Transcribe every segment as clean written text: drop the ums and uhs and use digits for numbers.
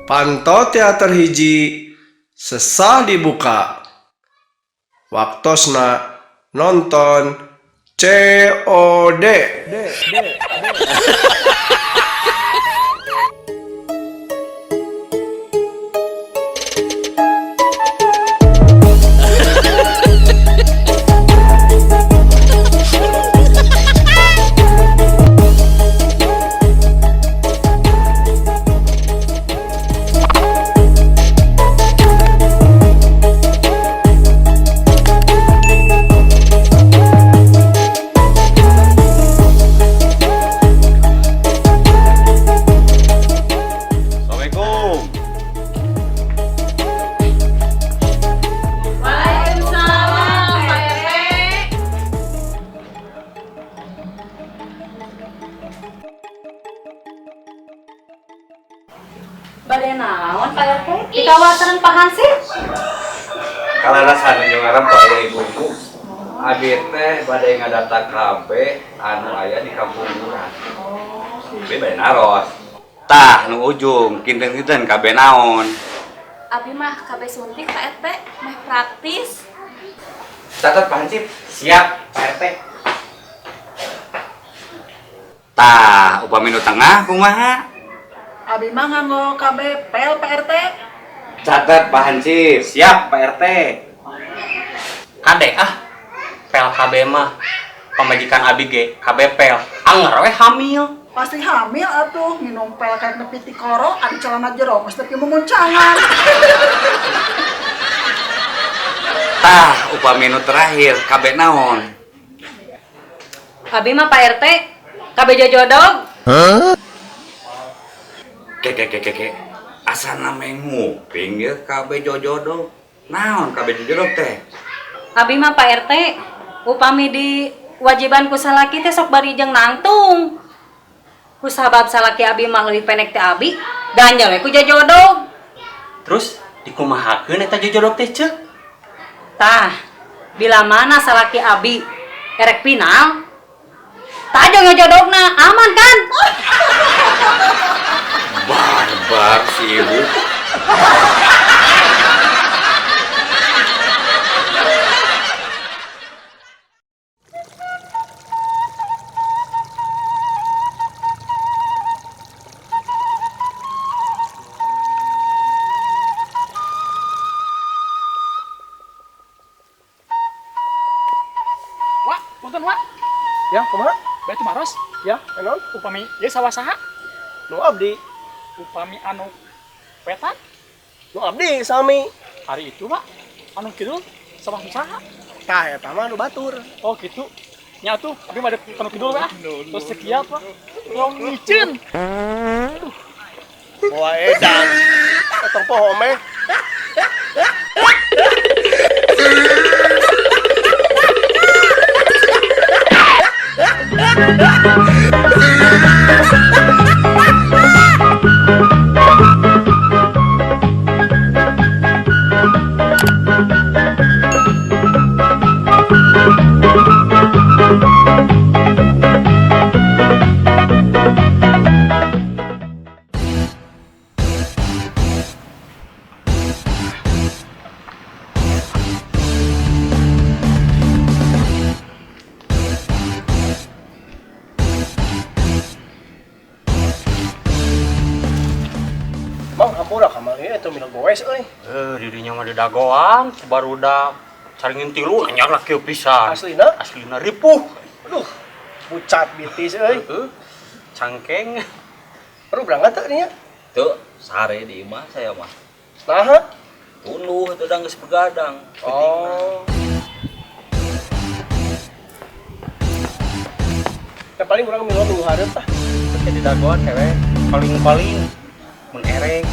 Panto teater hiji sesah dibuka. Waktosna nonton COD. Assalamualaikum. Waalaikumsalam, Pak RT. Bade naon Pak RT? Di kawasan Pak Hansip? Kalau rasanya jeung arep aya ibu-ibu. Abi teh bade ngadata KB anu aya di kampung urang. Abi bade naros. Tah nu ujung kinten-kinten KB naon? Abi mah KB suntik Pak RT, mah praktis. Catat Pak Hansip. Siap Pak RT. Tah, upami nu tengah kumaha? Abi mah nganggo KB pel Pak RT. Catat Pak Hansip. Siap Pak RT. Kadek pel KB mah pemajikan abi ge KB pel anger we hamil. Pasti hamil atuh minum pel kayak nepi ti koro adi celana jero mesti nepi memuncangan. Tah, upami nu terakhir KB naon? Abi mah Pak RT, KB jojodog. Keke. Asana main nguping ya KB jojodo. Naon KB jojodo teh? Abi mah Pak RT, upami di wajiban ku salaki teh sok bari jeung nangtung. Ku sabab salaki abi mah leuwih pendek teh abi, ganjal we ku jojodog. Terus dikumahakeun eta jojodog teh ceuk? Tah, bila mana salaki abi erek final, tah jeung jojodogna aman kan? Barbar si ibu. Wak, punten Wak. Ya, kumaha? Berarti maros. Ya, enon. Upami ieu sawah saha? Nu abdi. Upami anu petan Nu abdi sami. hari itu Wak. Anu kidul sawah saha? Tah eta mah nu batur. Oh gitu. Nya tuh, abi mah ada anu kidul Wak. Terus sekian Wak. Long micin. Bawa edan. Etong poho meh. Mang hampura kamari eta minum goes euy. Dirinya mah didagoan, barudak caringin tilu anyar lah kieu pisan. Aslina? Aslina ripuh. Aduh. Pucat bitis euy. Cangkeng. Perlu berangkat teu nya? Tuh, sare di imah saya mah. Naha? Tunuh itu udah geus begadang. Oh. Ya paling kurang minum minggu hareup tah. Teh didagoan hewe paling-paling mun ereng.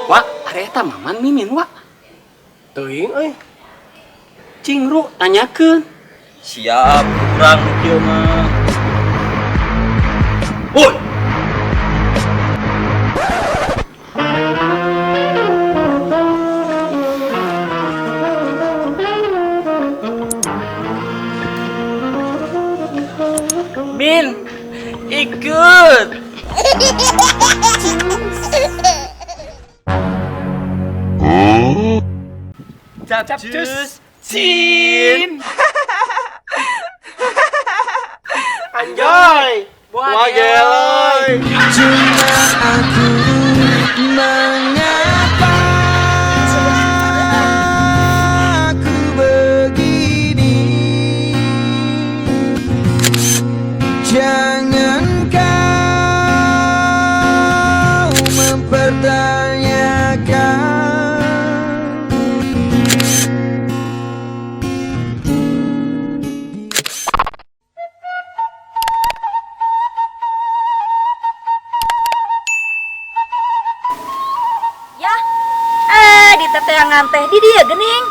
Wak, are eta maman mimin wak. Teuing euy. Cingru tanyakeun. Siap. kurang kieu mah. Woi. Min, ikut. Capcus Cin. Anjoy. Buah geloy. Jangan kau mempertanyakan. Ya, di teteangan teh di dia gening.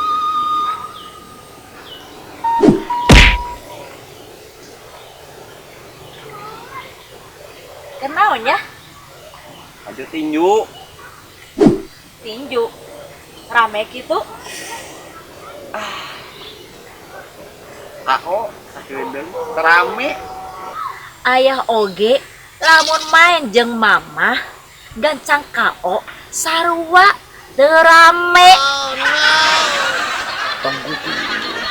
Kenaon ya? Aja tinju. Tinju. Rame gitu. Ako sakedeung rame. Ayah oge lamun main jeung mama gancang KO sarua teu rame. Pangguti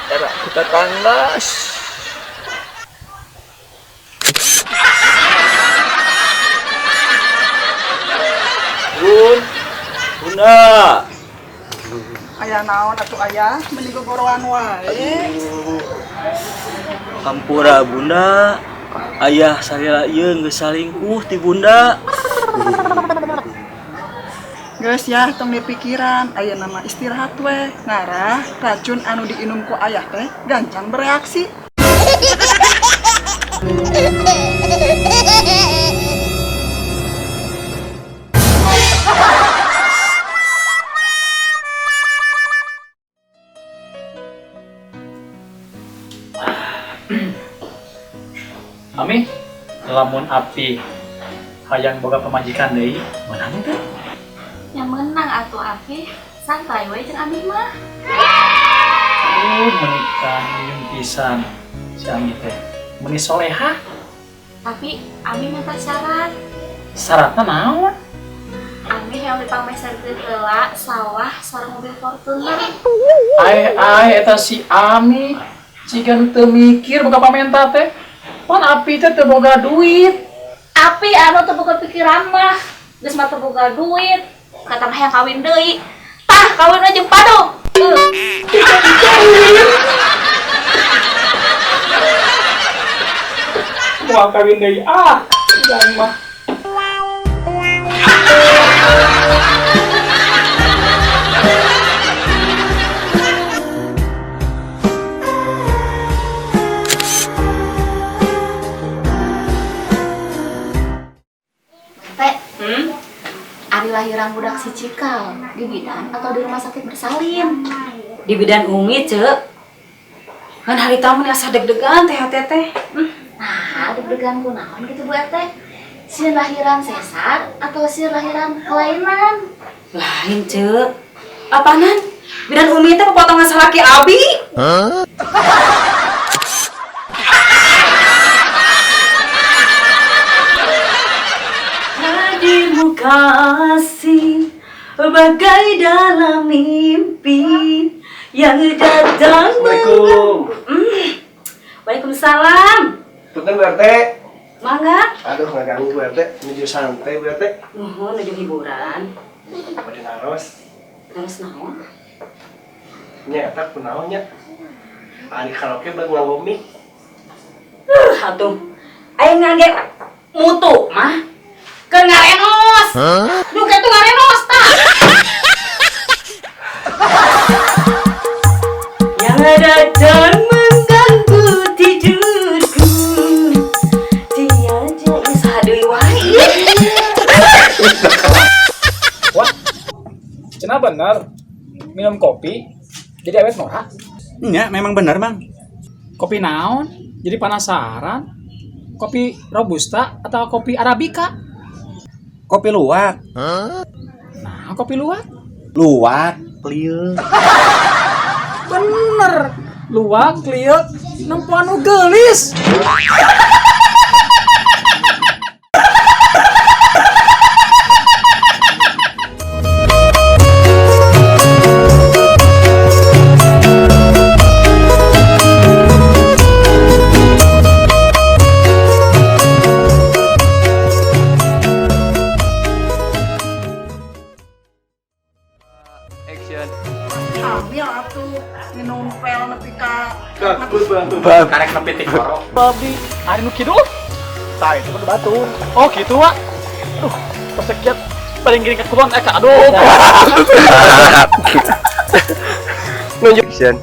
era kita tanggas. Bunda. Aya naon atuh aya mending gogoroan wae. Hampura Bunda. Ayah salila ieu geus salingkuh ti Bunda. Geus ya tong dipikiran aya nama istirahat we. Ngarah racun anu diinum ku ayah teh gancang bereaksi. Ami, lamun api hayang boga pamajikan deui, menang teh. Yang menang atuh Api, santai we jeung Abi mah. Menikah nyung pisan si Ami teh. Meni soleha, Tapi Abi minta syarat. syaratna naon? Abi yang dipameserkeun heula sawah sareng mobil Fortuner. Ai eta si Ami jika teu mikir boga pamenta teh. Pan Api teh teu boga duit. Api anu teu boga pikiran mah, geus mah teu boga duit. Kata mah hayang kawin deui. Tah kawin aja jeung Padung. Moal kawin deui jangan mah. Teh, Ari lahiran budak si Cikal di bidan atau di rumah sakit bersalin? Di bidan Umi, Cek. Kan hari tamu asa deg-degan teh teh. Nah, deg-degan kunaon gitu Bu Teh? Si lahiran sesar atau si lahiran kelainan? Lain, Cek. Apaanan? Bidan Umi teh pepotongan salaki Abi. Hadirmu kasih bagai dalam mimpi yang datang. Assalamualaikum. Waalaikumsalam. Punten Bu RT. Mangga. Aduh ngaganggu Bu RT, menuju santai Bu RT. Nuhun nuju hiburan. Pada naros. Terus naon? Nya eta kunaon nya? Ari karaoke beug nganggo mic. Atuh. Aya ngage mutu mah. Keur ngarenos. Duh kitu ngarenos tah. Yang datang mengganggu tidurku. Dia jadi sadeui wae. Wah, cenah bener minum kopi jadi awet norak. Nya memang benar, Mang. Kopi naon? Jadi penasaran, kopi robusta atau kopi arabica? Kopi luwak. Nah, kopi luwak. Luwak, lieu. Bener, luwak, liuk, nempuan nu geulis. Action. Hamil atuh minum pel nepi ka Karek nepi ti koro. Babi, hari nu kidul? Tah, itu mah batu. Oh, gitu, Wak. Aduh, persekian paling giring ke kulon, aduh. Nunjuk action.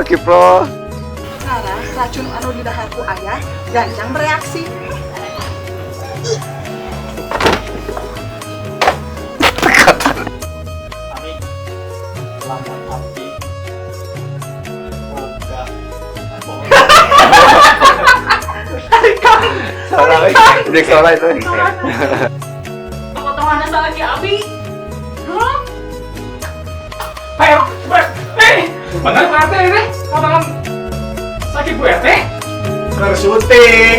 Kipro. Ngarah racun anu di dahaku ayah gancang bereaksi. Salah itu. Potongannya salah ki Abi. Ayo, bener mati ini, potongan sakit Bu RT. Syuting.